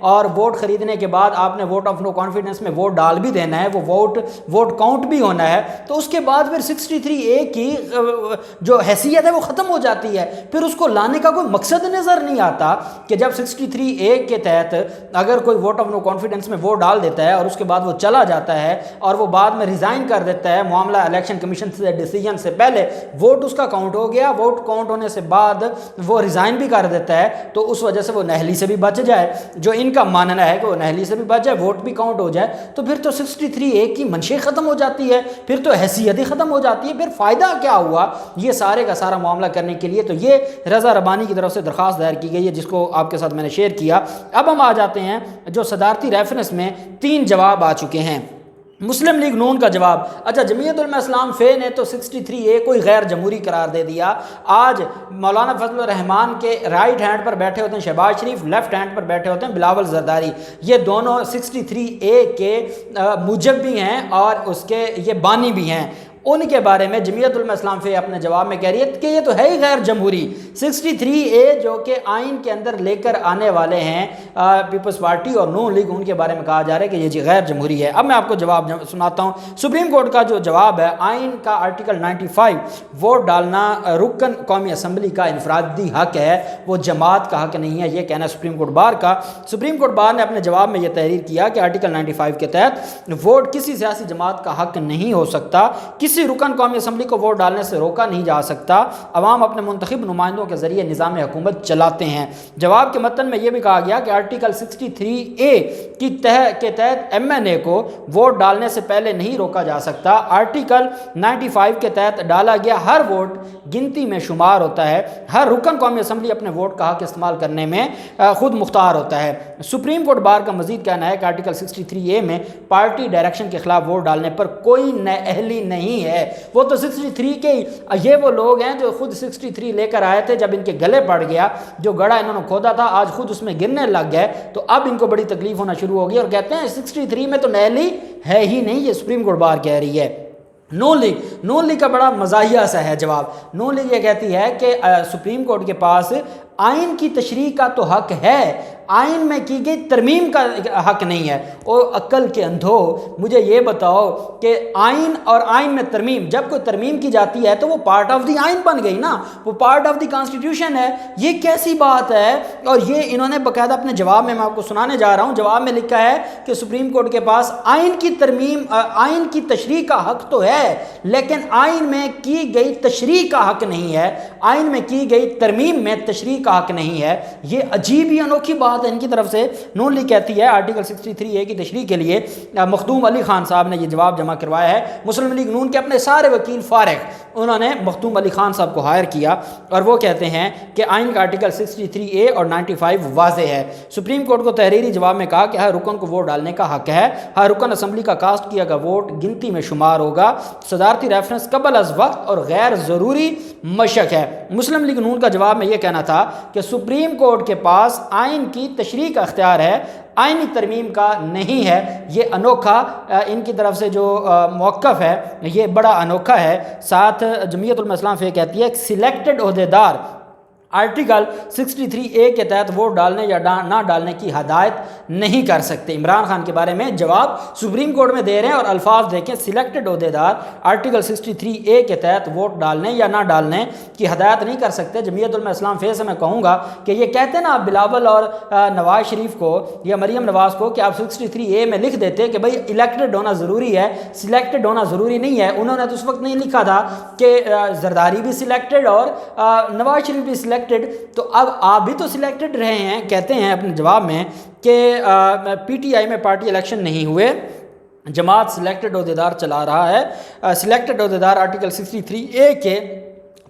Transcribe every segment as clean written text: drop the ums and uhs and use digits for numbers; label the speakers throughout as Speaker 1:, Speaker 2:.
Speaker 1: اور ووٹ خریدنے کے بعد آپ نے ووٹ آف نو کانفیڈنس میں ووٹ ڈال بھی دینا ہے, وہ ووٹ کاؤنٹ بھی ہونا ہے, تو اس کے بعد پھر 63A کی جو حیثیت ہے وہ ختم ہو جاتی ہے. پھر اس کو لانے کا کوئی مقصد نظر نہیں آتا کہ جب 63A کے تحت اگر کوئی ووٹ آف نو کانفیڈنس میں ووٹ ڈال دیتا ہے اور اس کے بعد وہ چلا جاتا ہے اور وہ بعد میں ریزائن کر دیتا ہے, معاملہ الیکشن کمیشن سے ڈیسیجن سے پہلے ووٹ اس کا کاؤنٹ ہو گیا, ووٹ کاؤنٹ ہونے سے بعد وہ ریزائن بھی کر دیتا ہے, تو اس وجہ سے وہ نہلی سے بھی بچ جائے, جو ان کا ماننا ہے کہ وہ نہلی سے بھی بچ جائے, ووٹ بھی کاؤنٹ ہو جائے, تو پھر تو 63A کی منشے ختم ہو جاتی ہے, پھر تو حیثیت ہی ختم ہو جاتی ہے. پھر فائدہ کیا ہوا یہ سارے کا سارا معاملہ کرنے کے لیے؟ تو یہ رضا ربانی کی طرف سے درخواست دائر کی گئی ہے جس کو آپ کے ساتھ میں نے شیئر کیا. اب ہم آ جاتے ہیں جو صدارتی ریفرنس میں 3 جواب آ چکے ہیں. مسلم لیگ نون کا جواب, اچھا جمعیت علماء اسلام فے نے تو 63A کو غیر جمہوری قرار دے دیا. آج مولانا فضل الرحمان کے رائٹ ہینڈ پر بیٹھے ہوتے ہیں شہباز شریف, لیفٹ ہینڈ پر بیٹھے ہوتے ہیں بلاول زرداری, یہ دونوں 63A کے موجب بھی ہیں اور اس کے یہ بانی بھی ہیں. ان کے بارے میں جمعیت علماء اسلام فے اپنے جواب میں کہہ رہی ہے کہ یہ تو ہے ہی غیر جمہوری. 63A جو کہ آئین کے اندر لے کر آنے والے ہیں پیپلز پارٹی اور نون لیگ, ان کے بارے میں کہا جا رہا ہے کہ یہ غیر جمہوری ہے. اب میں آپ کو جواب سناتا ہوں. سپریم کورٹ کا جو جواب ہے, آئین کا آرٹیکل 95 ووٹ ڈالنا رکن قومی اسمبلی کا انفرادی حق ہے, وہ جماعت کا حق نہیں ہے, یہ کہنا ہے سپریم کورٹ بار کا. سپریم کورٹ بار نے اپنے جواب میں یہ تحریر کیا کہ آرٹیکل 95 کے تحت ووٹ کسی سیاسی جماعت کا حق نہیں ہو سکتا, کسی رکن قومی اسمبلی کو ووٹ ڈالنے سے روکا نہیں جا سکتا, عوام اپنے منتخب نمائندوں کے ذریعے نظام حکومت چلاتے ہیں. جواب کے متن میں یہ بھی کہا گیا کہ آرٹیکل 63A کے تحت MNA کو ووٹ ڈالنے سے پہلے نہیں روکا جا سکتا. آرٹیکل 95 کے تحت ڈالا گیا ہر ووٹ گنتی میں شمار ہوتا ہے, ہر رکن قومی اسمبلی اپنے ووٹ کا حق استعمال کرنے میں خود مختار ہوتا ہے. سپریم کورٹ بار کا مزید کہنا ہے کہ آرٹیکل 63A میں پارٹی ڈائریکشن کے خلاف ووٹ ڈالنے پر کوئی نااہلی نہیں ہے. وہ تو 63 کے یہ وہ لوگ ہیں جو خود 63 لے کر آئے تھے, جب ان کے گلے پڑ گیا, جو گڑھا انہوں نے کھودا تھا آج خود اس میں گرنے لگ گئے, تو اب ان کو بڑی تکلیف ہونا شروع ہوگی اور کہتے ہیں 63 میں تو نااہلی ہے ہی نہیں. یہ سپریم کورٹ بار کہہ رہی ہے. نون لیگ کا بڑا مزاحیہ سا ہے جواب. نون لیگ یہ کہتی ہے کہ سپریم کورٹ کے پاس آئین کی تشریح کا تو حق ہے, آئین میں کی گئی ترمیم کا حق نہیں ہے. او عقل کے اندھو, مجھے یہ بتاؤ کہ آئین اور آئین میں ترمیم, جب کوئی ترمیم کی جاتی ہے تو وہ پارٹ آف دی آئین بن گئی نا, وہ پارٹ آف دی کانسٹیٹیوشن ہے. یہ کیسی بات ہے؟ اور یہ انہوں نے باقاعدہ اپنے جواب میں آپ کو سنانے جا رہا ہوں, جواب میں لکھا ہے کہ سپریم کورٹ کے پاس آئین کی ترمیم, آئین کی تشریح کا حق تو ہے, لیکن آئین میں کی گئی تشریح کا حق نہیں ہے, آئین میں کی گئی ترمیم میں تشریح کا حق نہیں ہے. یہ عجیب ہی انوکھی بات ہے ان کی طرف سے. نون لیگ کہتی ہے آرٹیکل 63A کی تشریح کے لیے مخدوم علی خان صاحب نے یہ جواب جمع کروایا ہے. مسلم لیگ نون کے اپنے سارے وکیل فارغ, انہوں نے مخدوم علی خان صاحب کو ہائر کیا اور وہ کہتے ہیں کہ آئین کا آرٹیکل 63A اور 95 واضح ہے. سپریم کورٹ کو تحریری جواب میں کہا کہ ہر رکن کو ووٹ ڈالنے کا حق ہے, ہر رکن اسمبلی کا کاسٹ کیا گیا ووٹ گنتی میں شمار ہوگا. صدارتی ریفرنس قبل از وقت اور غیر ضروری مشق ہے. مسلم لیگ نون کا جواب میں یہ کہنا تھا کہ سپریم کورٹ کے پاس آئین کی تشریح کا اختیار ہے, آئینی ترمیم کا نہیں ہے. یہ انوکھا ان کی طرف سے جو موقف ہے یہ بڑا انوکھا ہے. ساتھ جمعیت علماء اسلام فے کہتی ہے سلیکٹڈ عہدیدار آرٹیکل 63A کے تحت ووٹ ڈالنے یا نہ ڈالنے کی ہدایت نہیں کر سکتے. عمران خان کے بارے میں جواب سپریم کورٹ میں دے رہے ہیں اور الفاظ دیکھیں, سلیکٹڈ عہدیدار آرٹیکل 63A کے تحت ووٹ ڈالنے یا نہ ڈالنے کی ہدایت نہیں کر سکتے. جمعیت علماء اسلام فے سے میں کہوں گا کہ یہ کہتے ہیں نا آپ بلاول اور نواز شریف کو یا مریم نواز کو کہ آپ 63A میں لکھ دیتے کہ بھئی الیکٹڈ ہونا ضروری ہے, سلیکٹڈ ہونا ضروری نہیں ہے. انہوں نے تو اس وقت نہیں لکھا تھا کہ زرداری بھی سلیکٹڈ اور نواز شریف بھی سلیکٹڈ, تو اب آپ بھی تو سلیکٹڈ رہے ہیں. کہتے ہیں اپنے جواب میں کہ PTI میں پارٹی الیکشن نہیں ہوئے, جماعت سلیکٹڈ عہدیدار چلا رہا ہے. سلیکٹڈ عہدیدار آرٹیکل 63A کے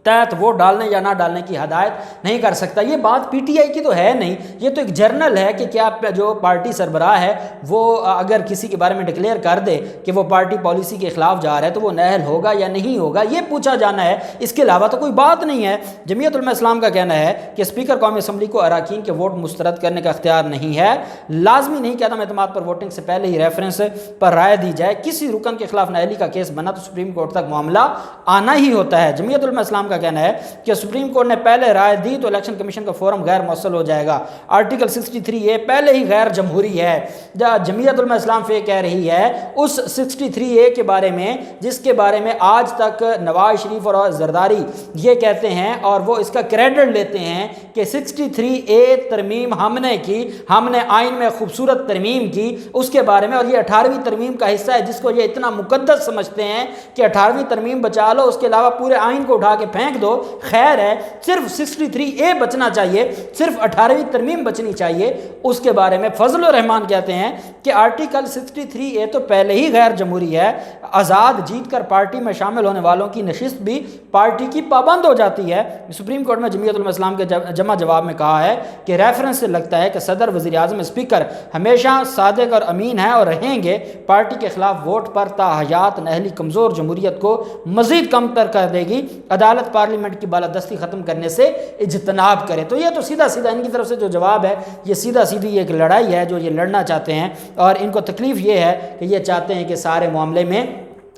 Speaker 1: تحت ووٹ ڈالنے یا نہ ڈالنے کی ہدایت نہیں کر سکتا. یہ بات PTI کی تو ہے نہیں, یہ تو ایک جرنل ہے کہ کیا جو پارٹی سربراہ ہے وہ اگر کسی کے بارے میں ڈکلیئر کر دے کہ وہ پارٹی پالیسی کے خلاف جا رہا ہے تو وہ نااہل ہوگا یا نہیں ہوگا, یہ پوچھا جانا ہے. اس کے علاوہ تو کوئی بات نہیں ہے. جمعیت علماء اسلام کا کہنا ہے کہ اسپیکر قومی اسمبلی کو اراکین کے ووٹ مسترد کرنے کا اختیار نہیں ہے. لازمی نہیں کہ عدم اعتماد پر ووٹنگ سے پہلے ہی ریفرنس پر رائے دی جائے. کسی رکن کے خلاف نااہلی کا کیس بنا تو سپریم کورٹ تک معاملہ آنا ہی ہوتا ہے. جمعیت علماء اسلام کا کا کہنا ہے کہ سپریم کورٹ نے پہلے رائے دی تو الیکشن کمیشن کا فورم غیر مؤصل ہو جائے گا۔ آرٹیکل 63A پہلے ہی غیر جمہوری ہے۔ جمعیت علماء اسلام فے کہہ رہی ہے اس 63A کے بارے میں جس کے بارے میں آج تک نواز شریف اور زرداری یہ کہتے ہیں اور وہ اس کا کریڈٹ لیتے ہیں کہ 63A ترمیم ہم نے کی، ہم نے آئین میں خوبصورت ترمیم کی اس کے بارے میں، اور یہ 18ویں ترمیم کا حصہ ہے جس کو یہ اتنا مقدس سمجھتے ہیں کہ 18ویں ترمیم بچا لو، اس کے علاوہ پورے آئین کو اٹھا کے پھینک دو، خیر ہے، صرف 63A بچنا چاہیے، صرف 18ویں ترمیم بچنی چاہیے۔ اس کے بارے میں فضل الرحمان کہتے ہیں کہ آرٹیکل 63A تو پہلے ہی غیر جمہوری ہے، آزاد جیت کر پارٹی میں شامل ہونے والوں کی نشست بھی پارٹی کی پابند ہو جاتی ہے۔ سپریم کورٹ میں جمعیت علماء اسلام کے جمع جواب میں کہا ہے کہ ریفرنس سے لگتا ہے کہ صدر، وزیر اعظم، اسپیکر ہمیشہ صادق اور امین ہیں اور رہیں گے، پارٹی کے خلاف ووٹ پر تا حیات نہلی کمزور جمہوریت کو مزید کم تر کر دے گی، عدالت پارلیمنٹ کی بالادستی ختم کرنے سے اجتناب کرے۔ تو یہ تو سیدھا سیدھا ان کی طرف سے جو جواب ہے یہ سیدھا سیدھی ایک لڑائی ہے جو یہ لڑنا چاہتے ہیں، اور ان کو تکلیف یہ ہے کہ یہ چاہتے ہیں کہ سارے معاملے میں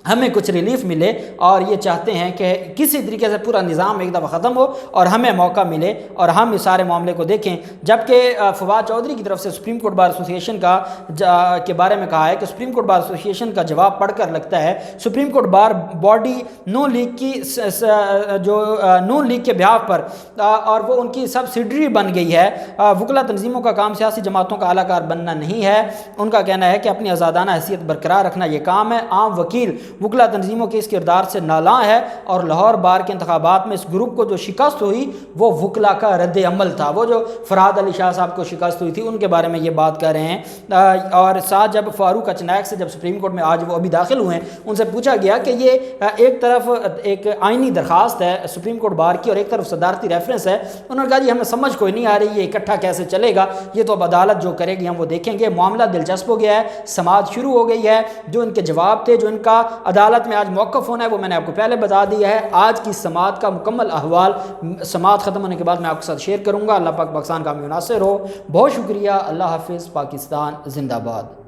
Speaker 1: ہمیں کچھ ریلیف ملے، اور یہ چاہتے ہیں کہ کسی طریقے سے پورا نظام ایک دفعہ ختم ہو اور ہمیں موقع ملے اور ہم اس سارے معاملے کو دیکھیں۔ جبکہ فواد چودھری کی طرف سے سپریم کورٹ بار ایسوسی ایشن کے بارے میں کہا ہے کہ سپریم کورٹ بار ایسوسی ایشن کا جواب پڑھ کر لگتا ہے سپریم کورٹ بار باڈی نون لیگ کی جو نون لیگ کے بہاف پر اور وہ ان کی سبسڈری بن گئی ہے۔ وکلا تنظیموں کا کام سیاسی جماعتوں کا اعلی کار بننا نہیں ہے۔ ان کا کہنا ہے کہ اپنی آزادانہ حیثیت برقرار رکھنا یہ کام ہے۔ عام وکیل وکلا تنظیموں کے اس کردار سے نالاں ہے، اور لاہور بار کے انتخابات میں اس گروپ کو جو شکست ہوئی وہ وکلا کا رد عمل تھا۔ وہ جو فرحاد علی شاہ صاحب کو شکست ہوئی تھی ان کے بارے میں یہ بات کر رہے ہیں۔ اور ساتھ جب فاروق اچنائک سے جب سپریم کورٹ میں آج وہ ابھی داخل ہوئے ہیں ان سے پوچھا گیا کہ یہ ایک طرف ایک آئینی درخواست ہے سپریم کورٹ بار کی اور ایک طرف صدارتی ریفرنس ہے، انہوں نے کہا جی ہمیں سمجھ کوئی نہیں آ رہی یہ اکٹھا کیسے چلے گا، یہ تو اب عدالت جو کرے گی ہم وہ دیکھیں گے۔ معاملہ دلچسپ ہو گیا ہے، سماعت شروع ہو گئی ہے، جو ان کے جواب تھے، جو ان کا عدالت میں آج موقف ہونا ہے وہ میں نے آپ کو پہلے بتا دیا ہے۔ آج کی سماعت کا مکمل احوال سماعت ختم ہونے کے بعد میں آپ کے ساتھ شیئر کروں گا۔ اللہ پاک پاکستان کا حامی و ناصر ہو۔ بہت شکریہ، اللہ حافظ، پاکستان زندہ باد۔